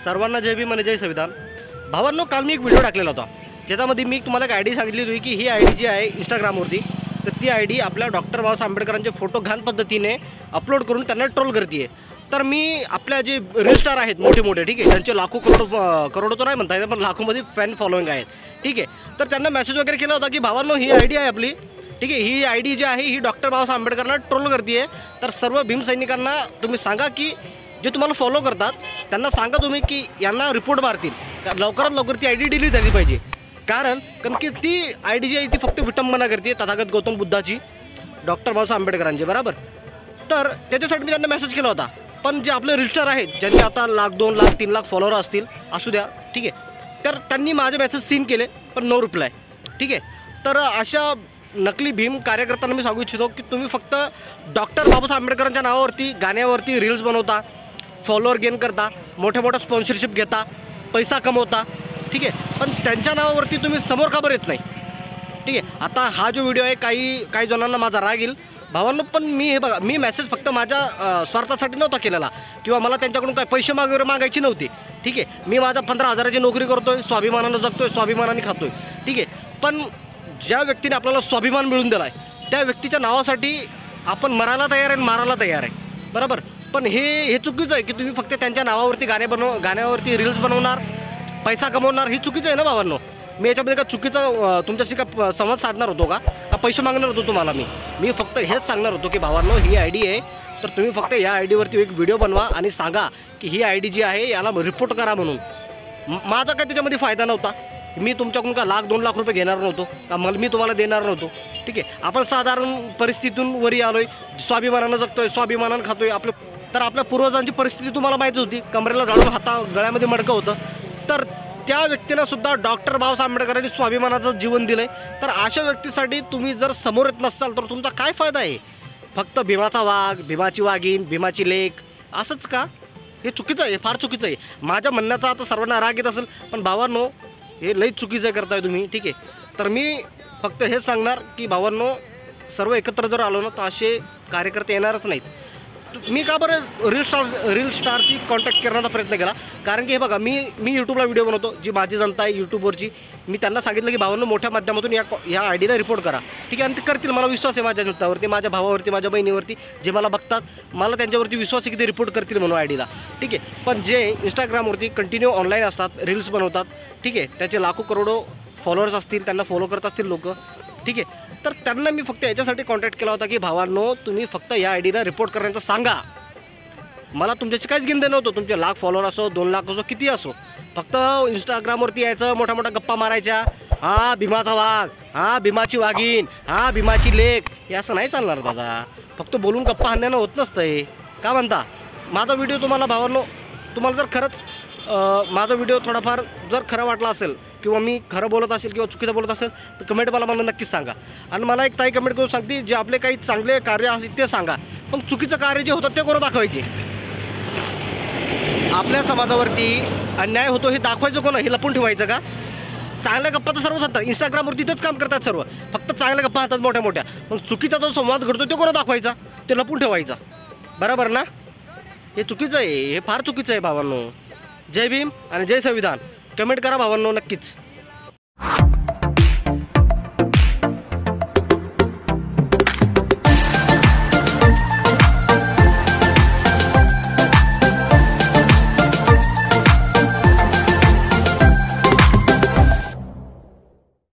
सर्वांना जय भीम आणि जय संविधान. भावांनो, काल मी एक व्हिडिओ टाकलेला होता ज्याच्यामध्ये मी तुम्हाला एक आय डी सांगितली होती की ही आय डी जी आहे इंस्टाग्रामवरती, तर ती आय डी आपल्या डॉक्टर बाबासाहेब आंबेडकरांचे फोटो घाण पद्धतीने अपलोड करून त्यांना ट्रोल करते. तर मी आपल्या जे रील स्टार आहेत मोठे मोठे, ठीक आहे, त्यांचे लाखो करोडो तर नाही म्हणता येईल पण लाखोमध्ये फॅन फॉलोईंग आहेत, ठीक आहे. तर त्यांना मेसेज वगैरे केला होता की भावांनो ही आय डी आहे आपली, ठीक आहे, ही आय डी जी आहे ही डॉक्टर बाबासाहेब आंबेडकरांना ट्रोल करते. तर सर्व भीमसैनिकांना तुम्ही सांगा की जे तुम्हाला फॉलो करतात त्यांना सांगा तुम्ही की यांना रिपोर्ट मारतील, लवकरात लवकर ती आय डी डिलीट झाली पाहिजे. कारण की ती आय डी जी आहे ती फक्त विटंबना करते तथागत गौतम बुद्धाची, डॉक्टर बाबासाहेब आंबेडकरांची, बरोबर. तर त्याच्यासाठी मी त्यांना मेसेज केला होता. पण जे आपले रिस्टर आहेत ज्यांचे आता 1,00,000, 2,00,000, 3,00,000 फॉलोअर असतील, असू द्या, ठीक आहे, तर त्यांनी माझे मेसेज सीन केले पण नो रिप्लाय, ठीक आहे. तर अशा नकली भीम कार्यकर्त्यांना मी सांगू इच्छितो की तुम्ही फक्त डॉक्टर बाबासाहेब आंबेडकरांच्या नावावरती गाण्यावरती रील्स बनवता, फॉलोअर गेन करता, मोठ्या मोठ्या स्पॉन्सरशिप घेता, पैसा कमवता, ठीक आहे, पण त्यांच्या नावावरती तुम्ही समोर का बरं येत नाही, ठीक आहे. आता हा जो व्हिडिओ आहे काही जणांना माझा राग येईल भावांनो, पण मी हे बघा, मी मेसेज फक्त माझ्या स्वार्थासाठी नव्हता केलेला किंवा मला त्यांच्याकडून काय पैसे वगैरे मागायची नव्हती, ठीक आहे. मी माझा 15,000ची नोकरी करतोय, स्वाभिमानानं जगतोय, स्वाभिमानाने खातोय, ठीक आहे. पण ज्या व्यक्तीने आपल्याला स्वाभिमान मिळवून दिला आहे त्या व्यक्तीच्या नावासाठी आपण मरायला तयार आहे, मारायला तयार आहे, बरोबर. पण हे चुकीचं आहे की तुम्ही फक्त त्यांच्या नावावरती गाण्यावरती रील्स बनवणार, पैसा कमवणार, ही चुकीचं आहे ना भावांनो. मी याच्यामध्ये का चुकीचा तुमच्याशी का संवाद साधणार होतो का पैसे मागणार होतो तुम्हाला? मी फक्त हेच सांगणार होतो की भावांनो ही आय डी आहे, तर तुम्ही फक्त या आय डीवरती एक व्हिडिओ बनवा आणि सांगा की ही आय डी जी आहे याला रिपोर्ट करा म्हणून. माझा काय त्याच्यामध्ये फायदा नव्हता, मी तुमच्याकडून का 1,00,000, 2,00,000 रुपये घेणार नव्हतो का मी तुम्हाला देणार नव्हतो, ठीक आहे. आपण साधारण परिस्थितीतून वरी आलोय, स्वाभिमानानं जगतोय, स्वाभिमानानं खातोय आपलं. तर आपल्या पूर्वजांची परिस्थिती तुम्हाला माहिती होती, कमरेला झाडून गळ्यामध्ये मडकं होतं. तर त्या व्यक्तीनं सुद्धा डॉक्टर बाबासाहेब आंबेडकरांनी स्वाभिमानाचं जीवन दिलं आहे. तर अशा व्यक्तीसाठी तुम्ही जर समोर येत नसाल तर तुमचा काय फायदा आहे? फक्त भीमाचा वाघ, भीमाची वाघीण, भीमाची लेक असंच का? हे चुकीचं आहे, फार चुकीचं आहे. माझ्या म्हणण्याचा आता सर्वांना राग येत असेल पण भावांनो हे लई चुकीचं करताय तुम्ही, ठीक आहे. तर मी फक्त हेच सांगणार की भावांनो सर्व एकत्र जर आलो ना तर असे कार्यकर्ते येणारच नाहीत. मी का बरं रील स्टारची कॉन्टॅक्ट करण्याचा प्रयत्न केला? कारण की हे बघा, मी यूट्यूबला व्हिडिओ बनवतो, जी माझी जनता आहे यूट्यूबवरची, मी त्यांना सांगितलं की भावांनो मोठ्या माध्यमातून या आय डीला रिपोर्ट करा, ठीक आहे. आणि ते करतील, मला विश्वास आहे माझ्या जनतावरती, माझ्या भावावरती, माझ्या बहिणीवरती, जे मला बघतात मला त्यांच्यावरती विश्वास आहे की ते रिपोर्ट करतील म्हणून आय डीला, ठीक आहे. पण जे इंस्टाग्रामवरती कंटिन्यू ऑनलाईन असतात, रील्स बनवतात, ठीक आहे, त्याचे लाखो करोडो फॉलोअर्स असतील, त्यांना फॉलो करत असतील लोक, ठीक आहे. तर त्यांना मी फक्त याच्यासाठी कॉन्टॅक्ट केला होता की भावांनो तुम्ही फक्त या आय डीला रिपोर्ट करण्याचं सांगा. मला तुमच्याशी काहीच घेणं नव्हतं, तुमचे 1,00,000 फॉलोअर असो, 2,00,000 असो, किती असो, फक्त इंस्टाग्रामवरती यायचं, मोठ्या मोठ्या गप्पा मारायच्या, हां भीमाचा वाघ, हां भीमाची वाघीण, हां भीमाची लेक, हे असं नाही चालणार दादा. फक्त बोलून गप्पा हाणण्यानं होत नसतं हे, का म्हणता? माझा व्हिडिओ तुम्हाला भावांनो, तुम्हाला जर खरंच माझा व्हिडिओ थोडाफार जर खरं वाटला असेल किंवा मी खरं बोलत असेल किंवा चुकीचं बोलत असेल तर कमेंट मला नक्कीच सांगा. आणि मला एक ताई कमेंट करून सांगते जे आपले काही चांगले कार्य असतील ते सांगा, पण चुकीचं कार्य जे होतं ते करून दाखवायचे. आपल्या समाजावरती अन्याय होतो हे दाखवायचं कोण? हे लपून ठेवायचं का? चांगल्या गप्पा तर सर्व सांगतात, इंस्टाग्रामवरती तेच काम करतात सर्व, फक्त चांगल्या गप्पा हातात मोठ्या मोठ्या, मग चुकीचा जो संवाद घडतो तो कोण दाखवायचा, ते लपून ठेवायचा, बरोबर ना? हे चुकीचं आहे, हे फार चुकीचं आहे भावांनो. जय भीम आणि जय संविधान. कमेंट करा भावांनो नक्कीच.